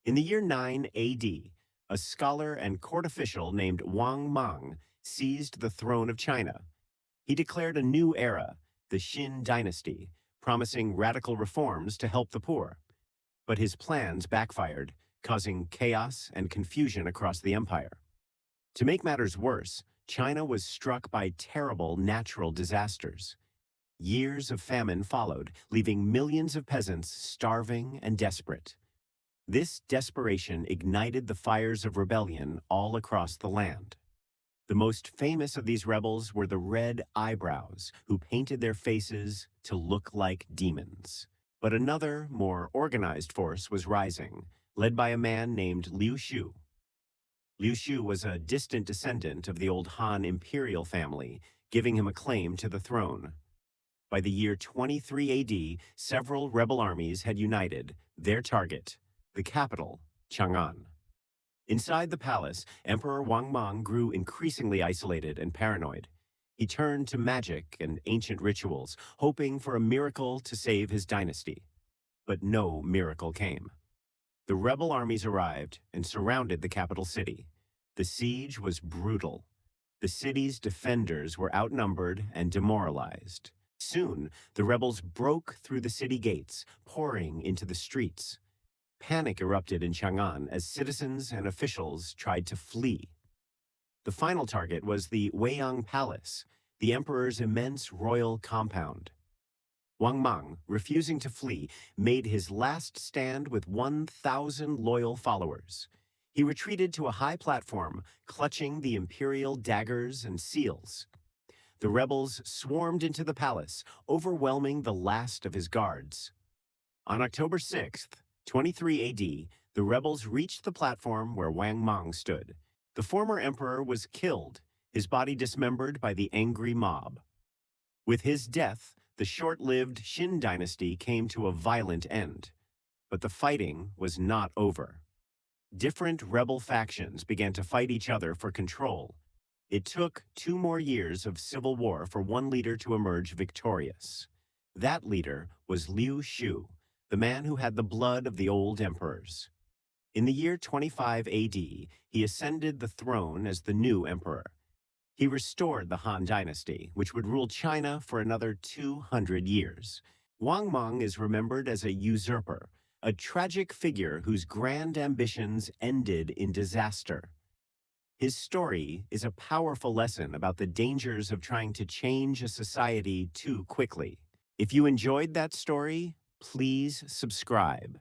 In the year 9 AD, a scholar and court official named Wang Mang seized the throne of China. He declared a new era, the Qin dynasty, promising radical reforms to help the poor. But his plans backfired, causing chaos and confusion across the empire. To make matters worse, China was struck by terrible natural disasters. Years of famine followed, leaving millions of peasants starving and desperate. This desperation ignited the fires of rebellion all across the land. The most famous of these rebels were the Red Eyebrows, who painted their faces to look like demons. But another, more organized force was rising, led by a man named Liu Shu. Liu Shu was a distant descendant of the old Han imperial family, giving him a claim to the throne. By the year 23 AD, several rebel armies had united, their target, the capital, Chang'an. Inside the palace, Emperor Wang Mang grew increasingly isolated and paranoid. He turned to magic and ancient rituals, hoping for a miracle to save his dynasty. But no miracle came. The rebel armies arrived and surrounded the capital city. The siege was brutal. The city's defenders were outnumbered and demoralized. Soon, the rebels broke through the city gates, pouring into the streets. Panic erupted in Chang'an as citizens and officials tried to flee. The final target was the Weiyang Palace, the emperor's immense royal compound. Wang Mang, refusing to flee, made his last stand with 1,000 loyal followers. He retreated to a high platform, clutching the imperial daggers and seals. The rebels swarmed into the palace, overwhelming the last of his guards. On October 6th, 23 AD, the rebels reached the platform where Wang Mang stood. The former emperor was killed, his body dismembered by the angry mob. With his death, the short-lived Qin dynasty came to a violent end. But the fighting was not over. Different rebel factions began to fight each other for control. It took 2 more years of civil war for one leader to emerge victorious. That leader was Liu Shu, the man who had the blood of the old emperors. In the year 25 AD, he ascended the throne as the new emperor. He restored the Han dynasty, which would rule China for another 200 years. Wang Mang is remembered as a usurper, a tragic figure whose grand ambitions ended in disaster. His story is a powerful lesson about the dangers of trying to change a society too quickly. If you enjoyed that story, please subscribe.